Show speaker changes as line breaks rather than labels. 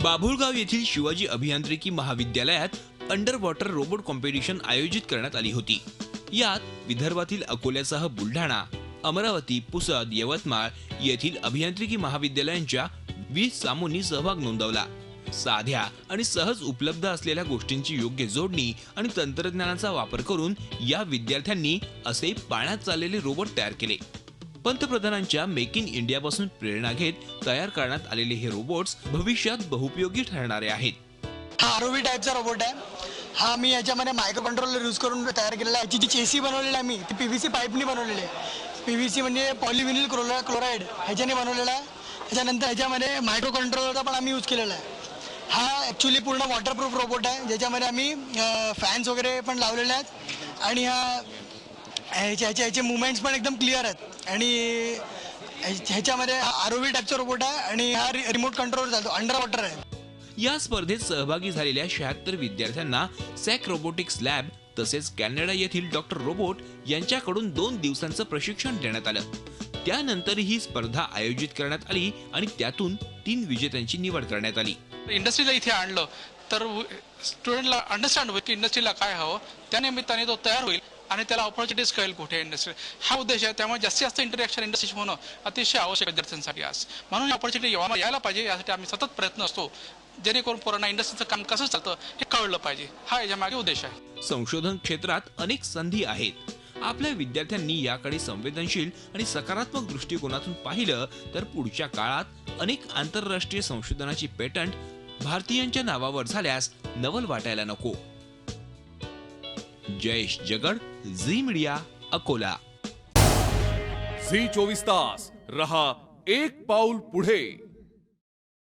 बाभुळगाव येथील शिवाजी अभियांत्रिकी महाविद्यालयात अंडर वॉटर रोबोट कॉम्पिटिशन आयोजित करण्यात आली होती। यात विदर्भातील अकोल्यासह बुलढाणा, अमरावती, पुसद, यवतमाळ येथील अभियांत्रिकी महाविद्यालयांच्या 20 सामूंनी सहभाग नोंदवला। साध्या आणि सहज उपलब्ध असलेल्या गोष्टींची योग्य जोडणी आणि तंत्रज्ञानाचा वापर करून या विद्यार्थ्यांनी असे पाण्यात चाललेले रोबोट तयार केले। पंतप्रधानांच्या मेक इन इंडिया पासून प्रेरणा घेत तयार करण्यात आलेले हे रोबोट्स भविष्यात बहुपयोगी ठरणारे आहेत।
हा आरओव्ही टाईपचा रोबोट आहे। हा मी याच्यामध्ये मायक्रो कंट्रोलर यूज करून तयार केलेला आहे। याची जी चेसी बनवलेली आहे मी ती पीव्हीसी पाईपनी बनवलेली आहे। पीव्हीसी म्हणजे पॉलिव्हिनिल क्लोराईड ह्याच्याने बनवलेला आहे। त्याच्यानंतर ह्याच्यामध्ये मायक्रो कंट्रोलरचा पण आम्ही यूज केलेला आहे। हा ॲक्च्युली पूर्ण वॉटरप्रूफ रोबोट आहे, ज्याच्यामध्ये आम्ही फॅन्स वगैरे पण लावलेले आहेत आणि ह्याचे मुवमेंट्स पण एकदम क्लिअर आहेत। आणि ह्याच्यामध्ये आरओव्ही टाईपचा रोबोट आहे आणि हा रिमोट कंट्रोल चालतो, अंडर वॉटर आहे।
या स्पर्धेत सहभागी झालेल्या 76 विद्यार्थ्यांना सॅक रोबोटिक्स लॅब तसेच कॅनडा येथील डॉक्टर रोबोट यांच्याकडून 2 दिवसांचं प्रशिक्षण देण्यात आलं। त्यानंतर ही स्पर्धा आयोजित करण्यात आली आणि त्यातून 3 विजेत्यांची निवड करण्यात आली।
इंडस्ट्रीला इथे आणलं तर स्टुडंटला अंडरस्टँड होईल की इंडस्ट्रीला काय हवं, त्या निमित्ताने तो तयार होईल आणि त्याला ऑपॉर्च्युनिटीज कळेल कुठे इंडस्ट्री, हा उद्देश आहे। त्यामुळे जास्तीत जास्त इंटरॅक्शन इंडस्ट्रीशी होणं अतिशय आवश्यक आहे विद्यार्थ्यांसाठी आज, म्हणून ऑपॉर्च्युनिटी यायला पाहिजे। यासाठी आम्ही सतत प्रयत्न असतो, जेणेकरून पोरांना इंडस्ट्रीचं काम कसं चालतं हे कळलं पाहिजे, हा याच्यामागे उद्देश आहे।
संशोधन क्षेत्रात अनेक संधी आहेत। आपल्या विद्यार्थ्यांनी याकडे संवेदनशील आणि सकारात्मक दृष्टिकोनातून पाहिलं तर पुढच्या काळात अनेक आंतरराष्ट्रीय संशोधनाची पेटंट भारतीयांच्या नावावर झाल्यास नवल वाटायला नको। जयेश जगड, झी मीडिया, अकोला।
झी 24 तास रहा एक पाऊल पुढे।